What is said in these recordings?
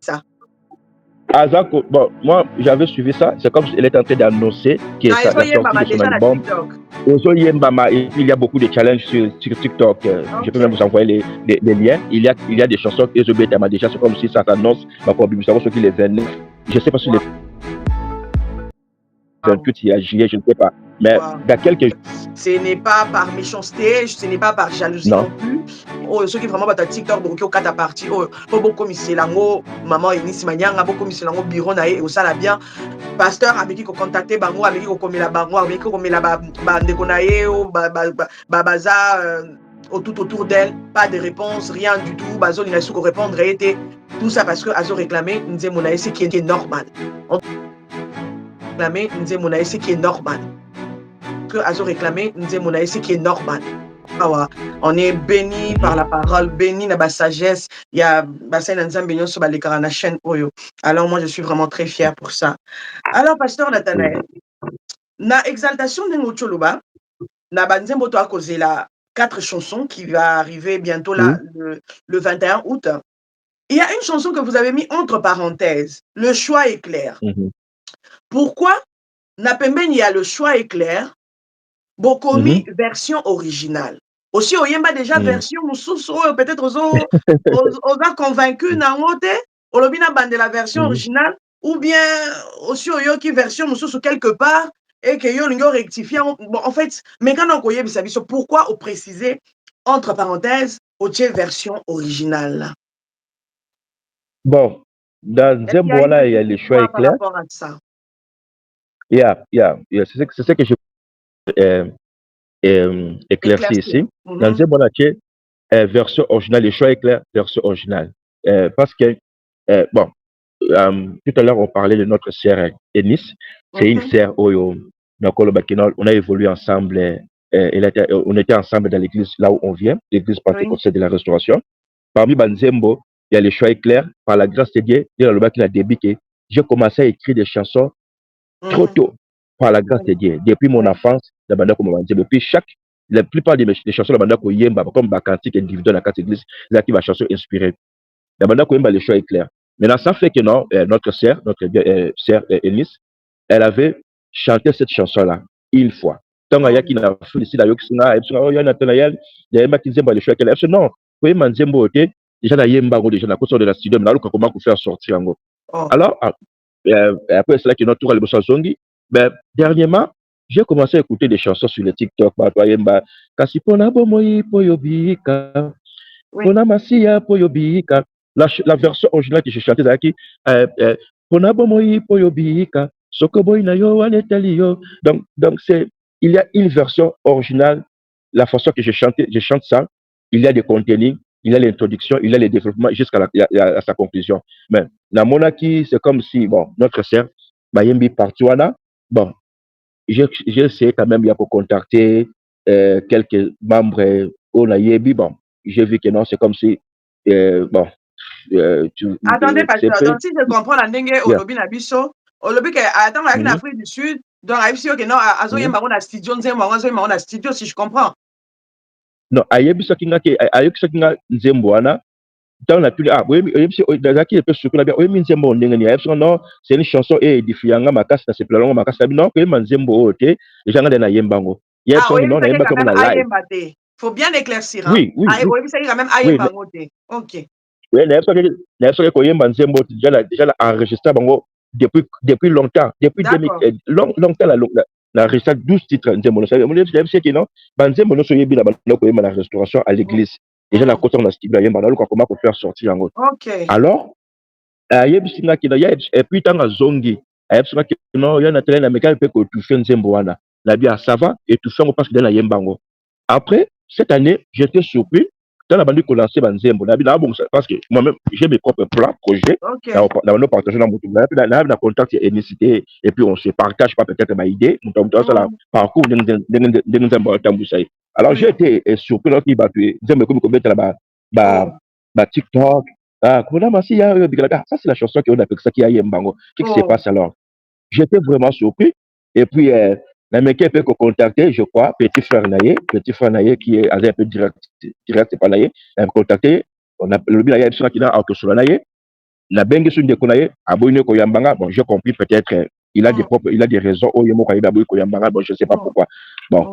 ça. Azako, bon, moi j'avais suivi ça, c'est comme s'il était en train d'annoncer que Ah, la Ezo sortie Yembama de son déjà na album. TikTok. Ozo Yembama, et puis il y a beaucoup de challenges sur TikTok. Je peux même vous envoyer les liens. Il y a des chansons que Ezo Yembama déjà, c'est comme si ça s'annonce. Nous savons ce qu'il est 29. Je ne sais pas si les 28 il y a juillet, je ne sais pas. Mais il y a quelques. Ce n'est pas par méchanceté, ce n'est pas par jalousie non plus. Oh, ceux qui vraiment battent TikTok, donc au quatre parties, oh, beaucoup miselango, maman Eunice Manyanga, beaucoup miselango bureau nae, au sala bien. Pasteur avec qui contacter bango, avec qui komela bango, avec qui komela bande konae, baza tout autour d'elle, pas de réponse, rien du tout. Bazo il n'a su répondre et était tout ça parce que Azo réclamé, nous mon c'est qui est normal. On réclamé, nous mon c'est qui est normal. Que Azo réclamé, nous mon c'est qui est normal. On est béni par la parole, béni dans la sagesse. Il y a sur la chaîne Oyo. Alors moi je suis vraiment très fière pour ça. Alors pasteur Nathanaël, na exaltation de Ngocholoba, na banzembo to a causé la 4 chansons qui va arriver bientôt là le 21 août. Il y a une chanson que vous avez mis entre parenthèses. Le choix est clair. Pourquoi na pembeni il y a le choix est clair? Bokomi version originale. Aussi, oyemba déjà version peut-être aux a convaincu nangote, olobina bande la version originale, ou bien aussi oyoki version mususu quelque part, et que yo lingo rectifier. Bon, en fait, mais quand on koye bisabiso, pourquoi au préciser, entre parenthèses, au version originale? Bon, dans Zemboala, il y a le choix est clair. Par rapport à ça. Yeah. C'est ce que je éclairci ici. Dans Zemboala, version originale, le choix est clair, version originale. Parce que, bon, tout à l'heure, on parlait de notre sœur Eunice. C'est une sœur Oyo. On a évolué ensemble. On était ensemble dans l'église là où on vient, l'église pentecôtale de la Restauration. Parmi Banzembo, il y a le choix est clair. Par la grâce de Dieu, j'ai commencé à écrire des chansons trop tôt. Par la grâce de Dieu. Depuis mon enfance, depuis la plupart des chansons comme Bakantik individuel dans la catégorie, c'est qui va chanson inspirée. Le choix est clair. Maintenant, ça fait que non, notre sœur Eunice, elle avait chanté cette chanson-là une fois. Tant qu'il y a qui n'a fait ici, d'ailleurs, il y a Nathanaël, il y a qui le choix est clair. Non, vous voyez, déjà, il y a déjà la de la studio, mais là, comment faire sortir en gros. Alors, après, c'est là que notre tour à l'émotion zongi. Ben, dernièrement, j'ai commencé à écouter des chansons sur le TikTok. Kasi pona bomoyi poyobika. Pona masia poyobika. La version originale que j'ai chantée, c'est qui pona bomoyi poyobika. Sokoboy na yo wanetali yo. Donc il y a une version originale. La façon que je chante ça, il y a des contenus, il y a l'introduction, il y a le développement jusqu'à sa conclusion. Mais la monarchie, c'est comme si, bon, notre sœur, Bayembi Partuana, bon, j'ai essayé quand même pour contacter quelques membres au Nayebi, bon, j'ai vu que non, c'est comme si, bon, attendez, parce que si je comprends la dengue olobi na biso, olobi que attends, avec l'Afrique du Sud, donc Aïbsi que non, Azoye Maron a studio, Azoye Maron a studio, si je comprends. Non, Ayebi Sokinga Nzemboana, dans la plus oui, Dazaki peut se bien oui, Nzembo non, c'est une chanson et édifiant ma casse, c'est plus long ma casse, non, que Nzembo ote, les gens de na Yembango. Il faut bien éclaircir. Oui. Oui, ça quand même Ayembango. Ok. Oui, déjà enregistré depuis longtemps, depuis longtemps la enregistré 12 titres Nzembo. C'est que non, Nzembo so yebi na la restauration à l'église. Déjà la côté on a studio Yemba na comment pour faire sortir en OK. Alors, yebi singa kina ya et puis tanga zongi. Yebi singa non, ya na télé na meka peut que tu fais Nzembo wana. La bien ça va et tu fais on passe dans la Yembango. Après cette année, j'étais surpris. Dans la bande commencé Banzembo, parce que moi-même j'ai mes propres plans, projets. Dans nos partages dans mon contact et puis on se partage pas peut-être ma idée. Parcours alors j'ai été surpris lorsqu'il va tuer. TikTok. Ça c'est la chanson qu'on appelle ça qui a Yembango. Qu'est-ce qui se passe alors? J'étais vraiment surpris. Et puis la mec peut contacter, je crois, petit frère Naye qui est un peu direct, c'est pas Naye, il a contacté, on a le bien qui a autour sur Naye. La bengue sur des konaye, aboyne koyambanga, bon, j'ai compris peut-être, il a des raisons, oh, yemo kaïda aboy koyambanga, bon, je sais pas pourquoi. Bon,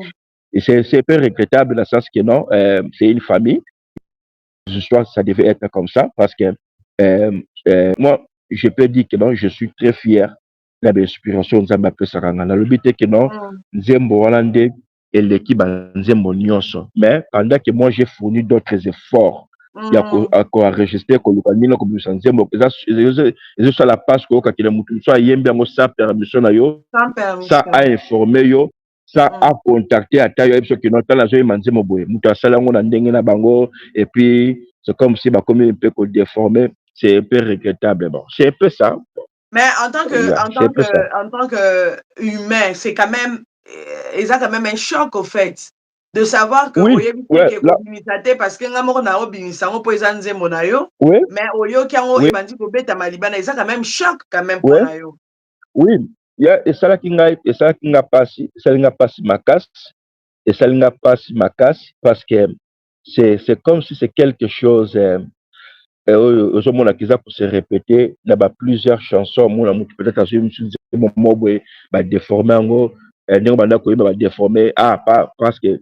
et c'est un peu regrettable dans le sens que non, c'est une famille. Ce soir, ça devait être comme ça parce que moi, je peux dire que non, je suis très fier de l'inspiration de Zamba Pesaranga. Le but est que non, Nzembo Hollandais et l'équipe Nzembo Nyonso. Mais pendant que moi, j'ai fourni d'autres efforts, il y a enregistré que le Nino comme Nzembo, et ça la passe que quand il a moutou, ça y est bien sans permission na yo, ça a informé yo. Ça a contacté à taille qui n'ont pas la joie de Nzembo. Mouta Salango na ndenge na bango, et puis c'est comme si bah, comme un peu déformé, c'est un peu regrettable. Bon, c'est un peu ça. Mais en tant que humain, c'est quand même, ils ont quand même un choc au fait de savoir que oui, parce que ngamo na obimisa ngo poza nzembo na yo, oui, mais oyo kiango oui, ebandi ko beta malibana, ils ont quand même choc quand même oui, pour na yo. oui. Il y a et ça qui n'a pas si ça n'a pas si ma casse et ça n'a pas si ma casse parce que c'est comme si c'est quelque chose aux hommes qui pour se répéter il y a plusieurs chansons moi peut-être à ce moment où bah déformer en gros déformer pas parce que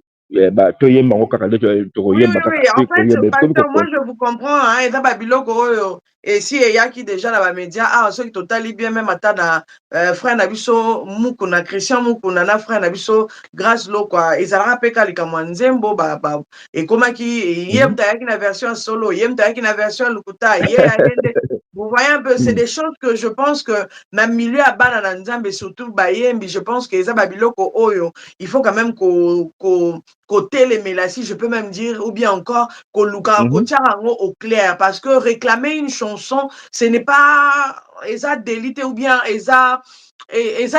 bah toi mango kaka Oui, en fait, pasteur, moi je vous comprends, hein, et dans Babiloko, et si il y a qui déjà dans les médias, ah, ceux qui totalement bien, même à na frère Nabiso, Mukuna, Christian Mukuna, na frère Nabiso, grâce l'eau, quoi, ils ont rappelé qu'à l'Ikamanzembo, et comment qui, yem ta na version solo, yem ta na version Lukuta, vous voyez un peu, c'est des choses que je pense que, même milieu à Banananzambe, surtout Bayembi, je pense que les Babiloko, il faut quand même côté les mélassies, je peux même dire, ou bien encore, au clair, parce que réclamer une chanson, ce n'est pas, eza délité ou bien eza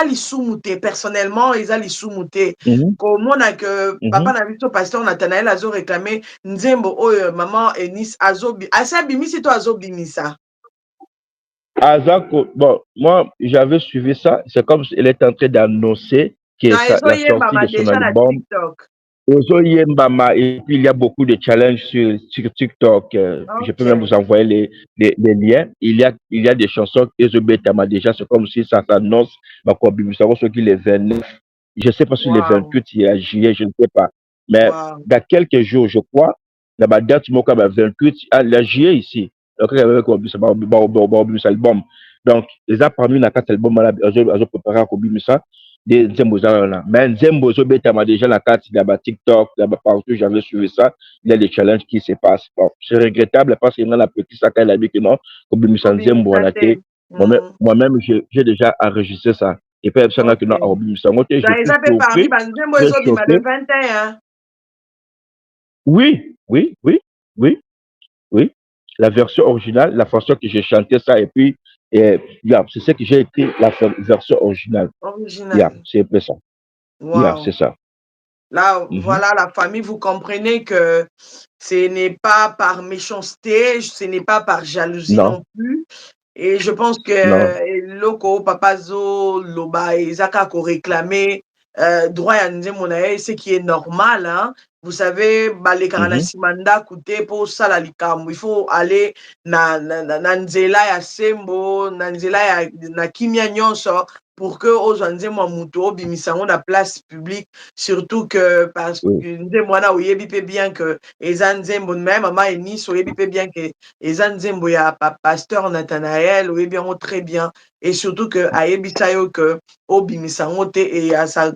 l'issoumouté, personnellement, eza l'issoumouté. Comme on a que, papa n'a vu son pasteur Nathanaël Azo réclamé, Nzembo, maman, Enis, Azo, Asa Bimi, c'est toi Azo Bimi, ça. Azako, bon, moi, j'avais suivi ça, c'est comme elle est en train d'annoncer que la sortie de son album. Et puis il y a beaucoup de challenges sur TikTok. Je peux même vous envoyer les liens. Il y a des chansons que Ezobetama déjà, c'est comme si ça s'annonce. Les 29, je ne sais pas si les 28 il y a juillet, je ne sais pas. Mais dans quelques jours, je crois, dans ma date, 28, il y a juillet ici. Donc, il y avait album. Donc, les a parmi la 4 albums, ils ont préparé à ça des Nzembo là. Mais Nzembo Zobetama déjà la carte, il y a TikTok, il y a partout, j'avais suivi ça, il y a des challenges qui se passent. Bon, c'est regrettable parce qu'il y a la petite sac à la vie que non, comme Nzembo la moi-même, j'ai déjà enregistré ça. Et puis, ça n'a que non, je suis le 21. Oui, oui, oui, oui, oui. La version originale, la façon que j'ai chanté ça, et puis, c'est ce que j'ai écrit, la version originale. C'est un peu ça. Wow. C'est ça. Là, voilà, la famille, vous comprenez que ce n'est pas par méchanceté, ce n'est pas par jalousie non plus. Et je pense que Loko, Papazo, Loba et Zaka ont réclamé droit à Nzemonae, ce qui est normal. Hein. Vous savez, les Karanasimanda coûté pour ça la likam. Il faut aller na Nzela ya Sembo, Nzela ya Kimia Nyonso pour que aux Nzemo Muto bimisango na place publique, surtout que parce que Nzemona oyebi pe bien que Ezanzembo même maman et Nice oyebi pe bien que Ezanzembo ya pasteur Nathanaël oyebi bien très bien et surtout que ayebi sayo que obimisango te et à sa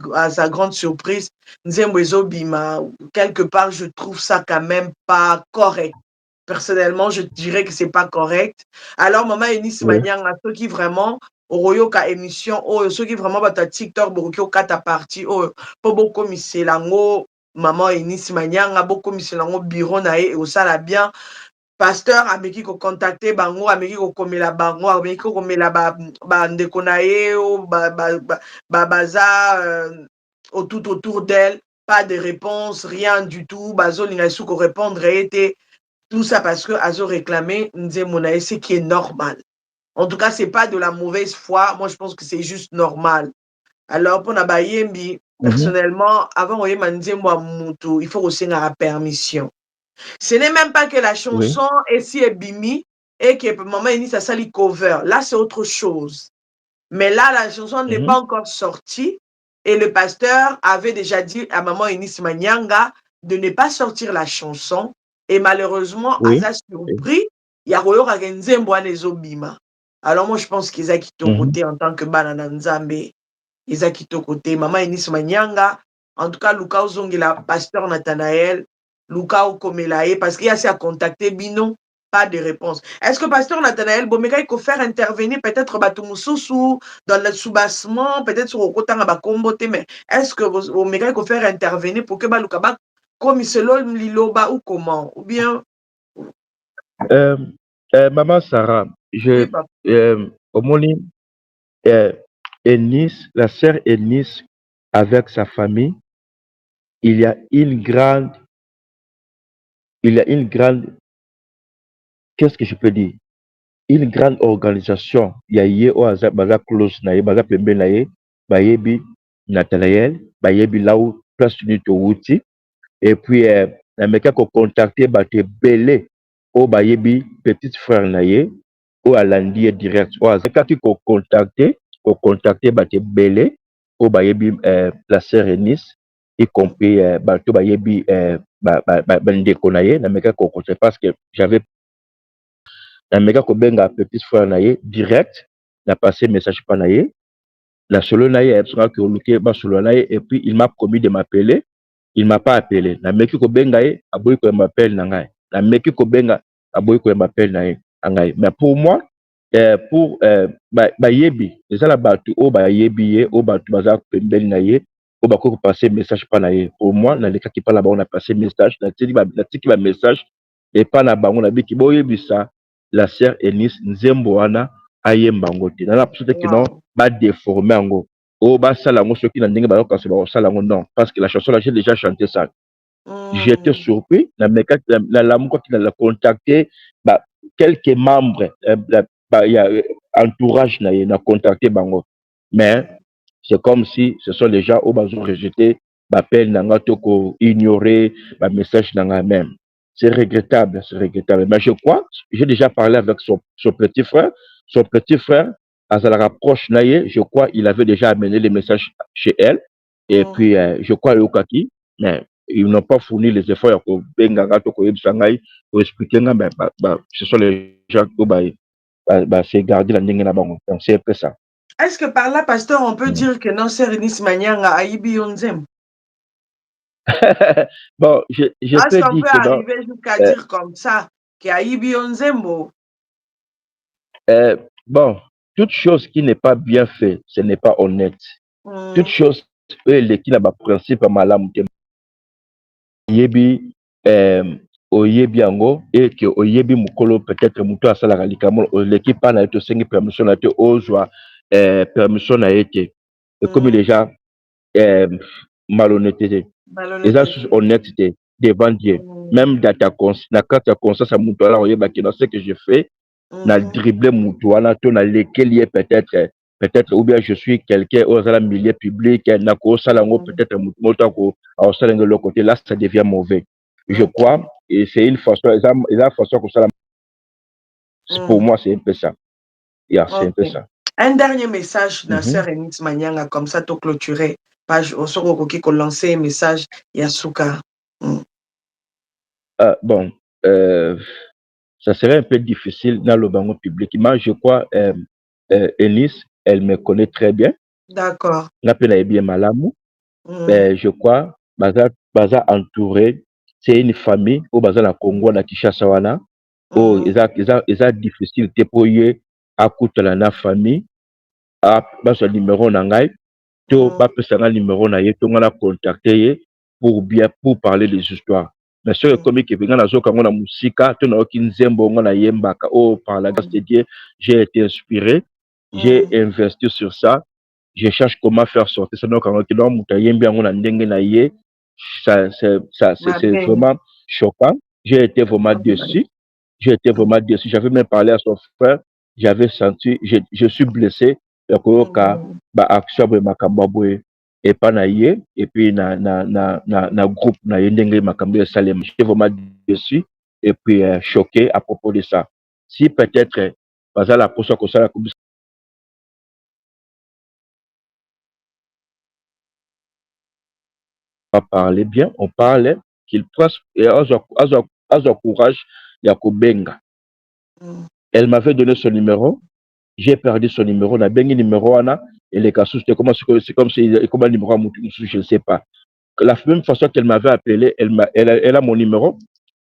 grande surprise Nzembo ezobima quelque part je trouve ça quand même pas correct. Personnellement, je dirais que c'est pas correct. Alors, maman Enis Manyanga, ceux qui vraiment, Oroyoka émission, ceux qui vraiment battent TikTok, Borokyo Kata partie, pour beaucoup miselango, maman Enis Manyanga, beaucoup miselango, bureau nae, et au sala bien. Pasteur, ameki ko contacter bango, ameki ko komela bango, ameki ko komela ba ndeko nae, baza, tout autour d'elle, pas de réponse, rien du tout, bazo l'ingasu ko répondre était. Tout ça parce que Azo réclamé Nzemonae, ce qui est normal. En tout cas, ce n'est pas de la mauvaise foi. Moi, je pense que c'est juste normal. Alors, pour Nabayembi, personnellement, avant Nzemo il faut aussi la permission. Ce n'est même pas que la chanson est si bimi, et que maman Eunice a sali cover. Là, c'est autre chose. Mais là, la chanson n'est pas encore sortie et le pasteur avait déjà dit à maman Eunice Manyanga de ne pas sortir la chanson et malheureusement, Oui. Asa surpris, il y a Royo Ragenze Mbwane Zobima. Alors moi, je pense qu'ils ont quitté côté en tant que Banana Nzambe. Ils ont quitté côté. Maman Eunice Manyanga, en tout cas, Luka Ozongela, pasteur Nathanaël, Luka Okomelae, parce qu'il y a assez à contacter Bino. Pas de réponse. Est-ce que Pasteur Nathanaël Bomeka, il faut faire intervenir peut-être Batumususu dans le soubassement, peut-être sur Okotanga Bakombote, mais est-ce que Bomeka, il faut faire intervenir pour que Balukaba, comme selon Liloba ou comment? Ou bien. Maman Sarah, Oui, papa. au Moni, Eunice, la sœur Eunice, avec sa famille, il y a une grande, qu'est-ce que je peux dire? Une grande organisation. Il y a eu au hasard, baza close na ye, baza pembe na ye, bayebi Nathanaël, bayebi là où place unité wuti, et puis, nameka ko contacter bato belé, au bayebi petit frère na ye, au alandi ye direct, au hasard, kaki ko contacter bato belé, au bayebi la sœur Eunice, y compris bato bayebi bandeko na ye, nameka ko contacter parce que j'avais nameka kobenga petit frère na ye direct na passé message pa na ye na solo na ye ayebisaka ke oluki basolo na ye et puis il m'a promis de m'appeler, il m'a pas appelé, nameki kobenga ye aboyi koyemba appel na ngai, nameki kobenga aboyi koyemba appel na ye na ngai, mais pour moi pour bayebi eza na bato oyo bayebi ye oyo bato baza pembeni na ye oyo bakoki kopase message pa na ye, pour moi nalekaki mpa na bango na pase message, natiki bamessage epa na bango nabiki boyebisa la sœur Eunice nzembo wana ayemba yango te nana poso teke non Wow. badeforme yango oyo basala yango soki na ndenge bayoka so bakosala yango non, parce que la chanson là j'ai déjà chanté ça. J'étais surpris na lamukaki na la contacter quelques membres ya entourage na ye na contacter bango, mais c'est comme si ce sont les gens oyo bazo rejeter bappel na nga to ko ignorer bamessage na nga même. C'est regrettable, c'est regrettable. Mais je crois, j'ai déjà parlé avec son petit frère. Son petit frère, à la rapproche, je crois, il avait déjà amené les messages chez elle. Et puis, je crois, Yokaki, mais ils n'ont pas fourni les efforts pour expliquer, ce sont les gens qui c'est garder la ligne là-bas. Donc, c'est un peu ça. Est-ce que par là, pasteur, on peut dire que non, c'est Eunice Manyanga Aïbi Yonzem? Bon, je Est-ce peux qu'on dire peut que non. arriver jusqu'à dire comme ça qu'Aïbi Yonzembo? Bon, toute chose qui n'est pas bien faite, ce n'est pas honnête. Toute chose qui n'a pas principe à malam yebi oyebi yango et que oyebi mukolo peut-être muto asalaka likambo oleki pa na ye tosengi permission na te ozwa permission na ye te ekomi déjà malhonnêteté eza susu honnêteté devant Dieu, même dans na kati ya conscience ya mutu ala oyebaki dans ce que je fais na dribble mutu wana to na lekeli ye peut-être ou bien je suis quelqu'un aux la milieu public na kosala yango peut-être mutu moto akosala yango le côté là ça devient mauvais, je crois, et c'est une façon eza façon kosala pour moi c'est un peu ça. Yeah, c'est un peu ça. Un dernier message na sœur Eunice Manyanga comme ça to clôturer page osoko koki ko lancer un message Yasuka. Bon, ça serait un peu difficile dans le bango public. Moi, je crois, Eunice, elle me connaît très bien. D'accord. La peine est bien malamu. Je crois, baza entouré, c'est une famille au baza na Congo na Kinshasa wana. Oh, ils difficile pour y akutala na famille. Basa numéro na ngai. To bapesa nga numéro na ye to nga na contacter pour parler des histoires. Mais ce comme que nga nazoka ngo na musika to na oki nzembo ngo na yembaka par la grâce de Dieu j'ai été inspiré, j'ai investi sur ça, je cherche comment faire sortir ça donc quand on muta yembi ngo na ndenge na ye c'est vraiment choquant. J'ai été vraiment déçu. J'avais même parlé à son frère, j'avais senti je suis blessé koyoka action boye makambo boye epa na ye et puis na groupe na ye ndenge makambo esalema. J'étais vraiment déçu et puis choqué à propos de ça. si peut-être baza la posa kosala pas parler bien, on parle qu'il presse et azo courage ya kobenga. Elle m'avait donné son numéro, j'ai perdu son numéro, na bengi numéro wana et les cas c'est comme si comme un numéro à je ne sais pas. La même façon qu'elle m'avait appelé, elle a mon numéro,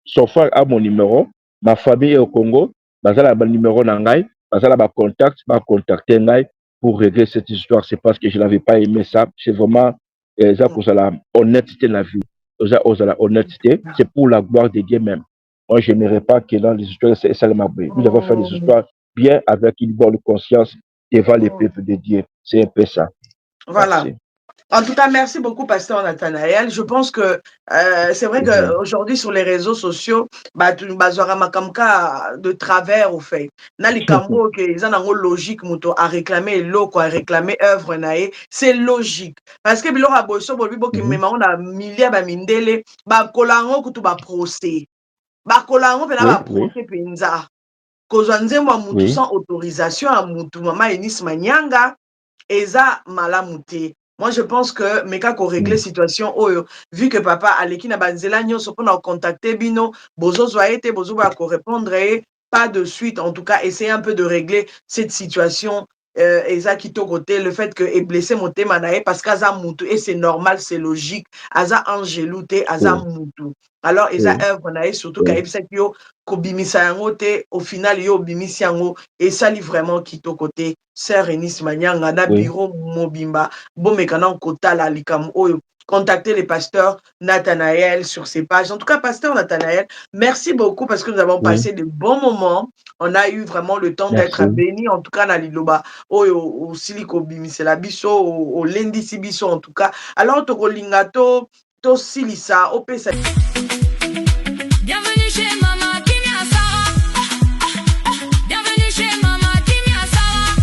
son frère a mon numéro, ma famille est au Congo, bazala ba numéro na ngai, bazala ba contact, ba contacter ngai pour régler cette histoire. C'est parce que je n'avais pas aimé ça. C'est vraiment ça pour la honnêteté de la vie. La honnêteté, c'est pour la gloire de Dieu même. Moi, je n'aimerais pas que dans les histoires, c'est ça le mabé. Nous devons faire des histoires bien avec une bonne conscience devant les peuples de Dieu. C'est un peu ça. Voilà. Merci. En tout cas, merci beaucoup, Pasteur Nathanaël. Je pense que c'est vrai qu'aujourd'hui, sur les réseaux sociaux, de travers, au fait. Nali Kambo, ils ont logique à réclamer l'eau, à réclamer œuvre, c'est logique. Parce que bilo raboso, bolibo qui me on a milliers de mindele, kolango kutu ba procès. Kolango pena ba procès penza. Kozanze mwa mutu sans autorisation à mutu mama Eunice Manyanga, eza malamute. Moi, je pense que meka ko régler situation oyo, vu que papa aleki na banzela nyonso pona contacter bino, bozo zoaete, bozo ba ko répondre pas de suite. En tout cas, essayer un peu de régler cette situation. Eza kito côté le fait que est blessé monté manae parce qu'aza mutu et c'est normal, c'est logique. Aza angelouté, aza mutu. Alors eza œuvre nae surtout ka ebisa yo ko bimisa yango te, au final yo bimisi yango et ça li vraiment kito côté Sœur Eunice Manyanga na bureau mobimba bomekana kota la likam oyo. Contactez les pasteurs Nathanaël sur ses pages. En tout cas, pasteur Nathanaël, merci beaucoup parce que nous avons passé de bons moments. On a eu vraiment le temps d'être bénis. En tout cas, na liloba au siliko bimisela biso au lendi sibiso en tout cas. Alors to lingato to silisa au pesa. Bienvenue chez Mama Kimia Sarah. Bienvenue chez Mama Kimia Sarah.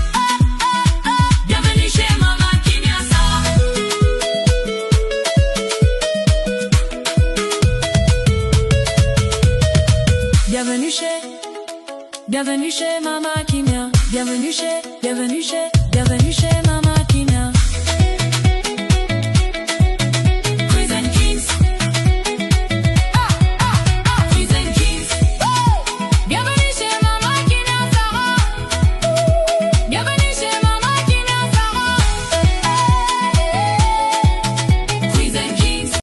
Bienvenue chez Mama Kimia Sarah. Bienvenue chez Mama Kimia. Bienvenue chez Mama.